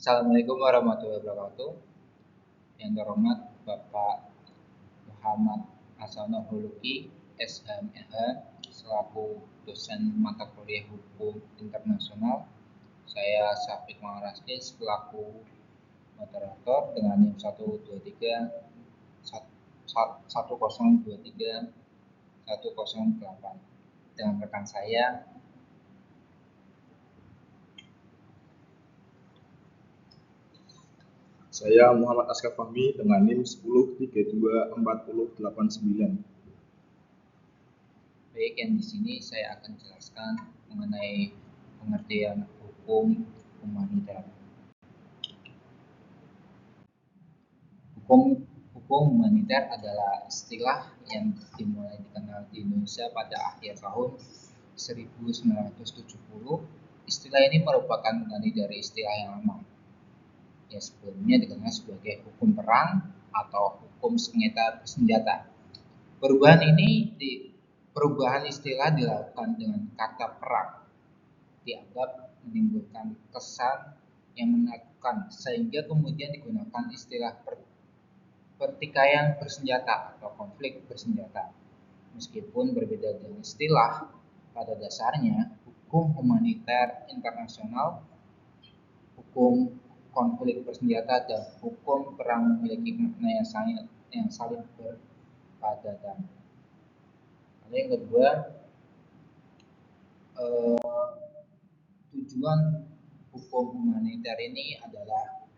Assalamualaikum warahmatullahi wabarakatuh. Yang terhormat Bapak Muhammad Hasanul Huluki, SHMH, selaku dosen mata kuliah Hukum Internasional. Saya Syafiq Mangaraski selaku moderator dengan NIM 123 1023 108. Dengan rekan saya Muhammad Askar Fahmi dengan NIM 10324089. Baik, yang di sini saya akan jelaskan mengenai pengertian hukum humaniter. Hukum humaniter adalah istilah yang dimulai dikenal di Indonesia pada akhir tahun 1970. Istilah ini merupakan pengganti dari istilah yang lama, yang sebelumnya dikenal sebagai hukum perang atau hukum sengketa bersenjata. Perubahan istilah dilakukan dengan kata perang dianggap menimbulkan kesan yang menakutkan, sehingga kemudian digunakan istilah pertikaian bersenjata atau konflik bersenjata. Meskipun berbeda dengan istilah, pada dasarnya hukum humaniter internasional, hukum konflik bersenjata, dan hukum perang memiliki makna yang saling berpadatan. Lalu yang kedua, tujuan hukum humaniter ini adalah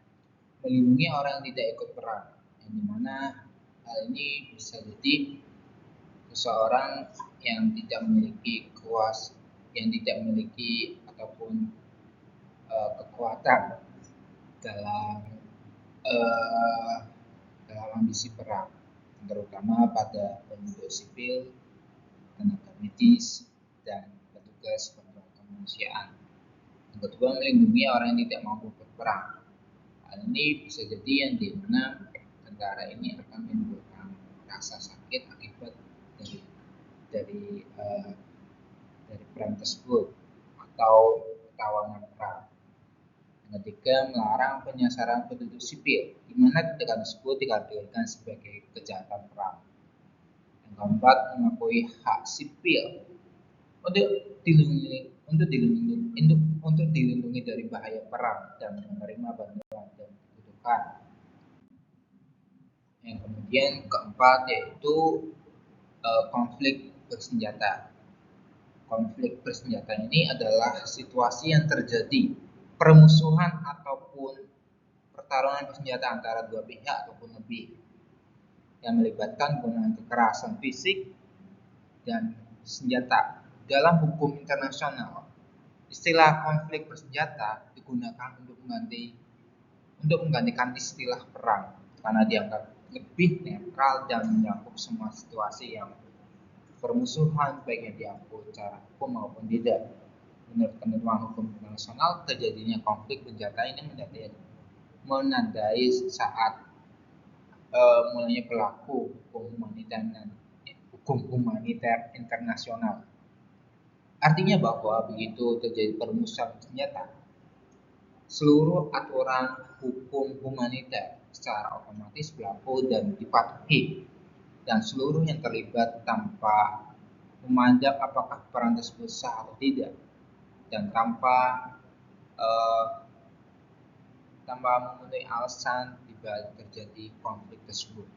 melindungi orang yang tidak ikut perang, yang dimana hal ini bisa jadi seseorang yang tidak memiliki ataupun kekuatan dalam ambisi perang, terutama pada penduduk sipil, tenaga medis, dan petugas bantuan kemanusiaan. Yang kedua, melindungi orang yang tidak mampu berperang. Hal ini bisa jadi yang dimana tentara ini akan menimbulkan rasa sakit akibat dari perang tersebut atau tawanan perang. Yang ketiga, melarang penyasaran penduduk sipil, di mana tindakan tersebut dikategorikan sebagai kejahatan perang. Yang keempat, mengakui hak sipil untuk dilindungi dari bahaya perang dan menerima bantuan dan kebutuhan. Yang kemudian keempat yaitu konflik bersenjata. Konflik bersenjata ini adalah situasi yang terjadi permusuhan ataupun pertarungan bersenjata antara dua pihak ataupun lebih, yang melibatkan penggunaan kekerasan fisik dan senjata. Dalam hukum internasional, istilah konflik bersenjata digunakan untuk menggantikan istilah perang karena dianggap lebih netral dan mencakup semua situasi yang permusuhan, baik yang diatur secara hukum maupun tidak. Menurut ketentuan hukum internasional, terjadinya konflik bersenjata ini menandai saat mulanya berlaku hukum humaniter internasional. Artinya bahwa begitu terjadi permusuhan senjata, seluruh aturan hukum humaniter secara otomatis berlaku dan dipatuhi, dan seluruh yang terlibat tanpa memandang apakah perang tersebut sah atau tidak, dan tanpa memenuhi alasan dibalik terjadi konflik tersebut.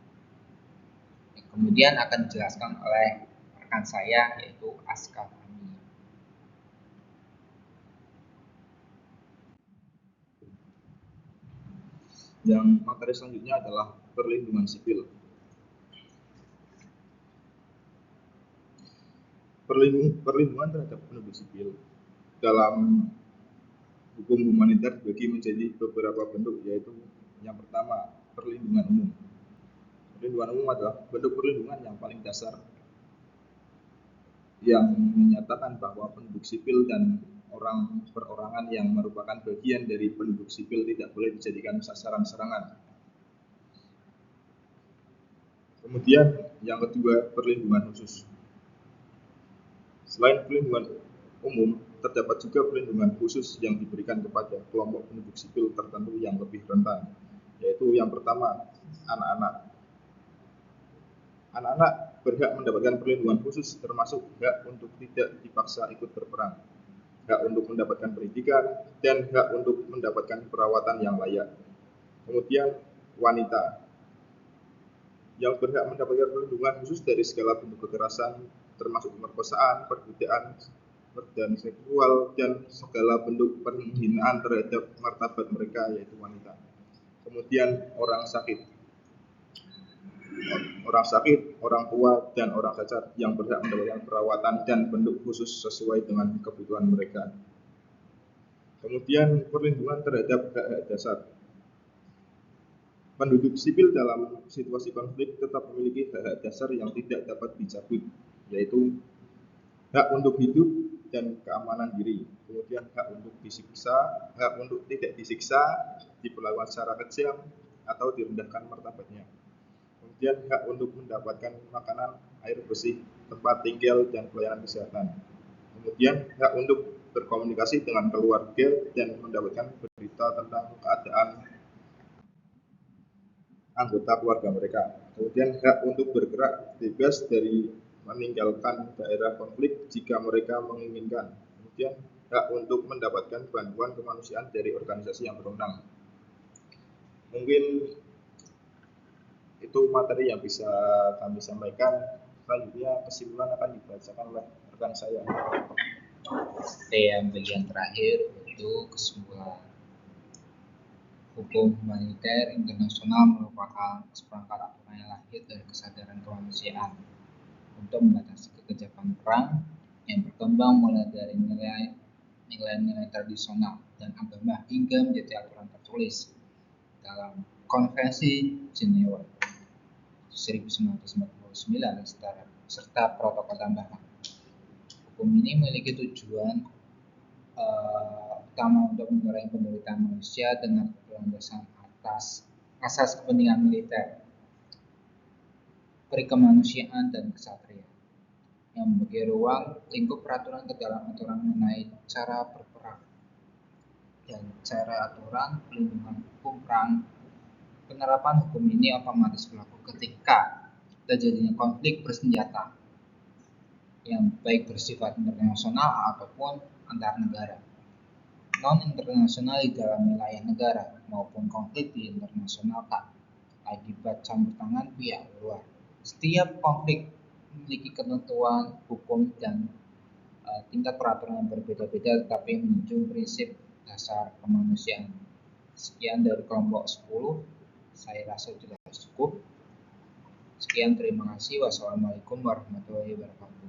Kemudian akan dijelaskan oleh rekan saya yaitu Askar. Yang materi selanjutnya adalah perlindungan sipil. Perlindungan terhadap penduduk sipil dalam hukum humaniter dibagi menjadi beberapa bentuk, yaitu yang pertama, perlindungan umum. Perlindungan umum adalah bentuk perlindungan yang paling dasar yang menyatakan bahwa penduduk sipil dan orang perorangan yang merupakan bagian dari penduduk sipil tidak boleh dijadikan sasaran serangan. Kemudian yang kedua, perlindungan khusus. Selain perlindungan umum, terdapat juga perlindungan khusus yang diberikan kepada kelompok penduduk sipil tertentu yang lebih rentan, yaitu yang pertama, anak-anak. Anak-anak berhak mendapatkan perlindungan khusus termasuk hak untuk tidak dipaksa ikut berperang, hak untuk mendapatkan pendidikan, dan hak untuk mendapatkan perawatan yang layak. Kemudian wanita yang berhak mendapatkan perlindungan khusus dari segala bentuk kekerasan termasuk pemerkosaan, perbudakan, dan seksual, dan segala bentuk penghinaan terhadap martabat mereka, yaitu wanita. Kemudian orang sakit, orang tua, dan orang cacat yang berhak mendapatkan perawatan dan bentuk khusus sesuai dengan kebutuhan mereka. Kemudian perlindungan terhadap hak-hak dasar. Penduduk sipil dalam situasi konflik tetap memiliki hak-hak dasar yang tidak dapat dicabut, yaitu hak untuk hidup dan keamanan diri, kemudian hak untuk disiksa, hak untuk tidak disiksa, diperlakukan secara kejam, atau direndahkan martabatnya. Kemudian hak untuk mendapatkan makanan, air bersih, tempat tinggal, dan pelayanan kesehatan. Kemudian hak untuk berkomunikasi dengan keluarga dan mendapatkan berita tentang keadaan anggota keluarga mereka. Kemudian hak untuk bergerak bebas dari meninggalkan daerah konflik jika mereka menginginkan. Kemudian hak untuk mendapatkan bantuan kemanusiaan dari organisasi yang berwenang. Mungkin itu materi yang bisa kami sampaikan. Selanjutnya kesimpulan akan dibacakan oleh rekan saya. Yang bagian terakhir itu kesimpulan. Hukum humaniter internasional merupakan seperangkat aturan yang lahir dari kesadaran kemanusiaan untuk membatasi kekejaman perang yang berkembang mulai dari nilai-nilai tradisional dan agama hingga menjadi aturan tertulis dalam Konvensi Jenewa 1949 serta protokol tambahan. Hukum ini memiliki tujuan utama untuk mengurangi penderitaan manusia dengan berlandaskan atas asas kepentingan militer, perikemanusiaan, dan kesatria, yang membagi ruang lingkup peraturan ke dalam aturan mengenai cara berperang dan cara aturan pelindungan hukum perang. Penerapan hukum ini otomatis berlaku ketika terjadinya konflik bersenjata yang baik bersifat internasional ataupun antar negara, non-internasional di dalam wilayah negara, maupun konflik di internasional akibat campur tangan pihak luar. Setiap konflik memiliki ketentuan hukum dan tingkat peraturan yang berbeda-beda, tetapi menunjukkan prinsip dasar kemanusiaan. Sekian dari kelompok 10, saya rasa sudah cukup. Sekian, terima kasih. Wassalamualaikum warahmatullahi wabarakatuh.